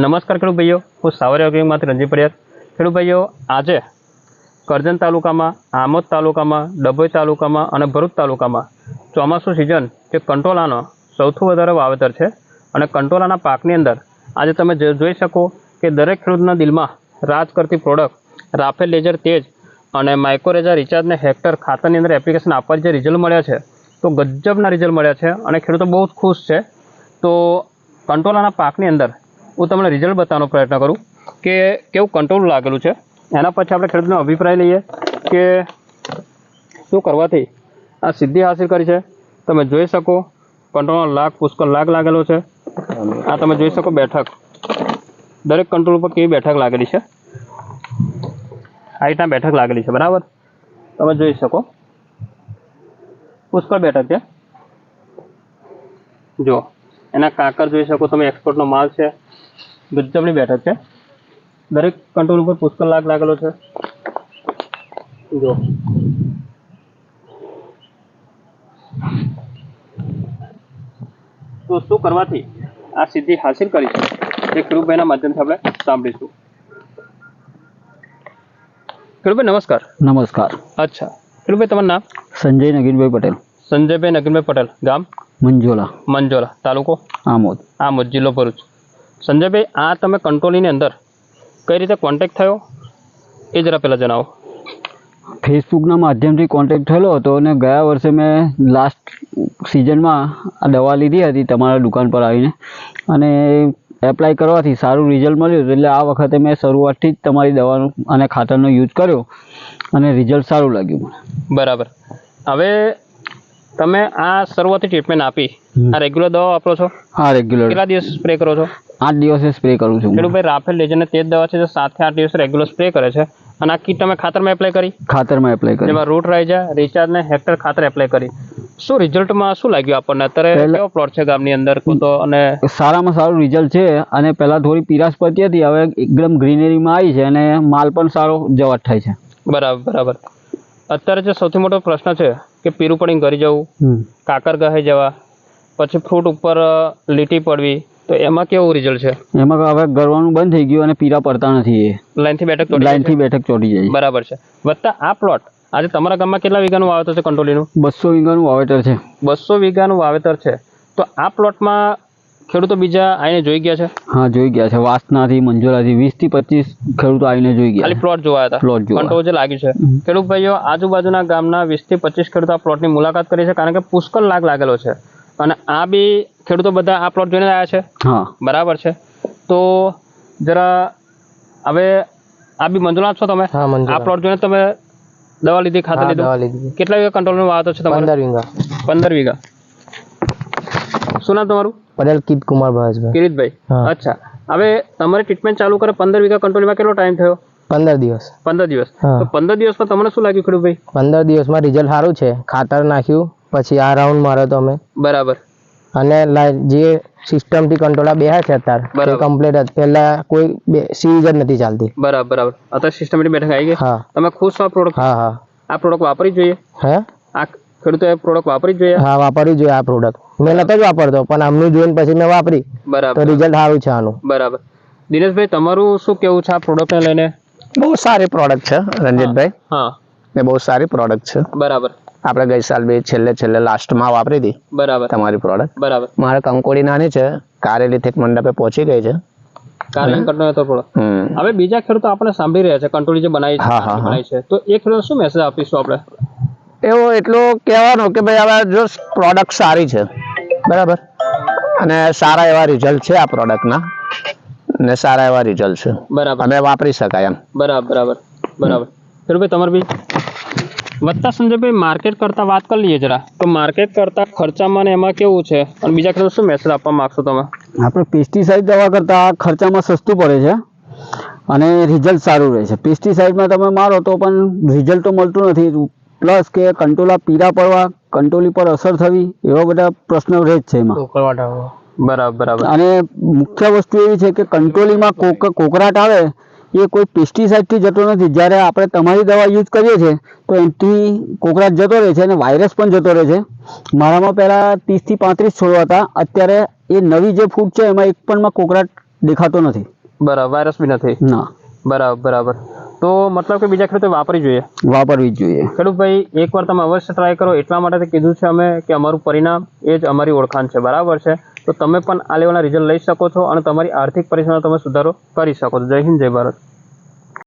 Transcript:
નમસ્કાર ખેડૂત ભાઈઓ, હું સાવરિયા ઓર્ગેનિકમાંથી રણજીત પડિયાર. ખેડૂત ભાઈઓ, આજે કરજણ તાલુકામાં, આમોદ તાલુકામાં, ડભોઈ તાલુકામાં અને ભરૂચ તાલુકામાં ચોમાસું સિઝન જે કંટોલાનો સૌથી વધારે વાવેતર છે. અને કંટોલાના પાકની અંદર આજે તમે જોઈ શકો કે દરેક ખેડૂતના દિલમાં રાજ કરતી પ્રોડક્ટ રાફેલ લેઝર તેજ અને માઇક્રોરેઝા રિચાર્જને હેક્ટર ખાતરની અંદર એપ્લિકેશન આપવા જે રિઝલ્ટ મળ્યા છે, તો ગજબના રિઝલ્ટ મળ્યા છે અને ખેડૂતો બહુ જ ખુશ છે. તો કંટોલાના પાકની અંદર હું તમને રિઝલ્ટ બતાવવાનો પ્રયત્ન કરું કે કેવું કંટ્રોલ લાગેલું છે. એના પછી આપણે ખેડૂતનો અભિપ્રાય લઈએ કે શું કરવાથી આ સિદ્ધિ હાંસિલ કરી છે. તમે જોઈ શકો કંટ્રોલનો લાગ પુષ્કળ લાગ લાગેલો છે. આ તમે જોઈ શકો બેઠક, દરેક કંટ્રોલ ઉપર કેવી બેઠક લાગેલી છે, આ રીતના બેઠક લાગેલી છે. બરાબર, તમે જોઈ શકો પુષ્કળ બેઠક છે. જો એના કાંકર જોઈ શકો તમે, એક્સપોર્ટનો માલ છે, ગજબની બેઠક છે. દરેક કંટ્રોલ ઉપર પુષ્કળ લાગ લાગેલો છે. જો તો શું કરવાથી આ સિદ્ધિ હાસિલ કરી છે એ ખેડૂતભાઈના માધ્યમથી આપણે સાંભળીશું. ખેડૂતભાઈ નમસ્કાર. નમસ્કાર. અચ્છા ખેડૂતભાઈ, તમારું નામ? સંજય નગીનભાઈ પટેલ. સંજયભાઈ નગીનભાઈ પટેલ, ગામ? મંજોલા. મંજોલા, તાલુકો? આમોદ. આમોદ, જિલ્લો ભરૂચ. સંજયભાઈ, આ તમે કંટ્રોલની અંદર કઈ રીતે કોન્ટેક્ટ થયો એ જરા પહેલાં જણાવો. ફેસબુકના માધ્યમથી કોન્ટેક્ટ થયેલો હતો અને ગયા વર્ષે મેં લાસ્ટ સિઝનમાં આ દવા લીધી હતી તમારા દુકાન પર આવીને, અને એપ્લાય કરવાથી સારું રિઝલ્ટ મળ્યું હતું. એટલે આ વખતે મેં શરૂઆતથી જ તમારી દવાનો અને ખાતરનો યુઝ કર્યો અને રિઝલ્ટ સારું લાગ્યું મને. બરાબર. હવે તમે આ શરૂઆતી ટ્રીટમેન્ટ આપી, આ રેગ્યુલર દવા વાપરો છો? હા, રેગ્યુલર. કેટલા દિવસ સ્પ્રે કરો છો? 8 દિવસે સ્પ્રે કરું છું. ખેડૂતભાઈ, રાફેલ લેજરને તે જ દવા છે જે 7 થી 8 દિવસ રેગ્યુલર સ્પ્રે કરે છે. અને આ કીટ તમે ખાતરમાં એપ્લાય કરી? ખાતરમાં એપ્લાય કરી. જેમાં રૂટ રાઇઝા રિચાર્જને હેક્ટર ખાતર એપ્લાય કરી. શું રિઝલ્ટમાં શું લાગ્યું આપણને? અત્યારે કેવો પ્લોટ છે ગામની અંદર તો? અને સારામાં સારું રિઝલ્ટ છે. અને પહેલાં થોડી પીરાશ પડતી હતી, હવે એકદમ ગ્રીનરીમાં આવી છે અને માલ પણ સારો જવાબ થાય છે. બરાબર બરાબર. અત્યારે જે સૌથી મોટો પ્રશ્ન છે કે પીરું પડીને ઘરી જવું, કાકર ગહાઈ જવા, પછી ફ્રૂટ ઉપર લીટી પડવી, તો એમાં કેવું રિઝલ્ટ છે? એમાં હવે ગરવાનું બંધ થઈ ગયું અને પીરા પડતા નથી. એ લાઈનથી બેઠક ચોટી જાય. બરાબર છે. વત્તા આ પ્લોટ આજે તમારા ગામમાં કેટલા વીઘાનું વાવેતર છે કંટ્રોલીનું? 200 વીઘાનું વાવેતર છે. 200 વીઘાનું વાવેતર છે. તો આ પ્લોટમાં ખેડૂતો બીજા આવીને જોઈ ગયા છે? હા, જોઈ ગયા છે. વાસનાથી, મંજોલાથી 20 થી 25 ખેડૂતો આવીને જોઈ ગયા. ખાલી પ્લોટ જોવા હતા? પ્લોટ જોવા. કંટ્રોલ જે લાગ્યું છે. ખેડૂત ભાઈઓ, આજુબાજુના ગામના 20 થી 25 ખેડૂતો આ પ્લોટની મુલાકાત કરી છે, કારણ કે પુષ્કળ લાગ લાગેલો છે. અને આ બી ખેડૂતો બધા આ પ્લોટ જોઈને આવ્યા છે. હા, બરાબર છે. તો જરા હવે આ બી મંજુલા છો તમે? આ પ્લોટ જોઈને તમે દવા લીધી, ખાતર લીધું? કેટલા વીઘા કંટ્રોલનું વાવેતર છે તમારું? 15 વીઘા. 15 વીઘા. શું નામ તમારું? પટેલ કિત કુમાર ભાવેશભાઈ. કિરીટભાઈ. અચ્છા, હવે તમારી ટ્રીટમેન્ટ ચાલુ કરે 15 વીઘા કંટ્રોલમાં કેટલો ટાઈમ થયો? 15 દિવસ. 15 દિવસ. તો 15 દિવસમાં તમને શું લાગ્યું ખેડૂતભાઈ? 15 દિવસમાં રિઝલ્ટ સારું છે. ખાતર નાખ્યું પછી આ રાઉન્ડ માર્યો તો અમે. બરાબર. અને જે સિસ્ટમથી કંટ્રોલા બેહ્યા છે અત્યારે કમ્પ્લીટ જ. પહેલા કોઈ સીરીઝ જ નથી ચાલતી. બરાબર બરાબર. અત્યારે સિસ્ટમેટિક બેઠક આવી ગઈ. હા. તમે ખુશ છો આ પ્રોડક્ટ? હા હા. આ પ્રોડક્ટ વાપરવી જોઈએ? હે, આ ખેડૂતોએ પ્રોડક્ટ વાપરવી જોઈએ? હા, વાપરવી જોઈએ આ પ્રોડક્ટ. મેં નતો જ વાપરતો, પણ આમનું જોઈને પછી મેં વાપરી. બરાબર. તો રિઝલ્ટ સારું છે આનું. બરાબર. દિનેશભાઈ, તમારું શું કેવું છે આ પ્રોડક્ટને લઈને? બહુ સારી પ્રોડક્ટ છે રંજીતભાઈ. હા, એ બહુ સારી પ્રોડક્ટ છે. બરાબર. આપણે ગઈ સાલ બી છેલ્લે લાસ્ટમાં વાપરી હતી. બરાબર. તમારી પ્રોડક્ટ. બરાબર. મારે કંકોડી નાની છે, કારેલી થેક મંડપે પહોંચી ગઈ છે. હવે બીજા ખેડૂતો આપણે સાંભળી રહ્યા છે કંટ્રોલ જે બનાવી છે, તો એ ખેડૂતો શું મેસેજ આપીશું આપણે? એવો એટલો કહેવાનો કે ભાઈ હવે જો પ્રોડક્ટ સારી છે, બરાબર, અને સારા એવા રિઝલ્ટ છે આ પ્રોડક્ટના, ને સારા એવા રિઝલ્ટ છે. બરાબર. અને વાપરી શકાય એમ. બરાબર બરાબર બરાબર. ખેડૂતભાઈ, તમારે બી વત્તા સંજયભાઈ, માર્કેટ કરતા વાત કરી લઈએ જરા. તો માર્કેટ કરતા ખર્ચામાં ને એમાં કેવું છે, અને બીજા ખેડૂતો શું મેસેજ આપવા માંગશો તમે? આપણે પેસ્ટિસાઇડ દવા કરતાં ખર્ચામાં સસ્તું પડે છે અને રિઝલ્ટ સારું રહે છે. પેસ્ટિસાઇડમાં તમે મારો તો પણ રિઝલ્ટ તો મળતું નથી. પ્લસ કે કંટોલા પીળા પડવા, કંટોલી પર અસર થવી, એવા બધા પ્રશ્નો રહે જ છે એમાં. બરાબર બરાબર. અને મુખ્ય વસ્તુ એવી છે કે કંટોલીમાં કોકરાટ આવે એ કોઈ પેસ્ટિસાઇડથી જતો નથી. જ્યારે આપણે તમારી દવા યુઝ કરીએ છીએ તો એનાથી કોકરાટ જતો રહે છે અને વાયરસ પણ જતો રહે છે. મારામાં પહેલાં 30 થી 35 છોડવા હતા, અત્યારે એ નવી જે ફૂડ છે એમાં એક પણમાં કોકરાટ દેખાતો નથી. બરાબર, વાયરસ બી નથી. ના, બરાબર. તો મતલબ કે બીજા ખેડૂતો વાપરવી જોઈએ. વાપરવી જ જોઈએ. ખેડૂતભાઈ, એકવાર તમે અવશ્ય ટ્રાય કરો, એટલા માટે કીધું છે અમે કે અમારું પરિણામ એ જ અમારી ઓળખાણ છે. બરાબર છે. તો તમે પણ આ લેવલના રિઝલ્ટ લઈ શકો છો અને તમારી આર્થિક પરિસ્થિતિમાં તમે સુધારો કરી શકો છો. જય હિન્દ, જય ભારત.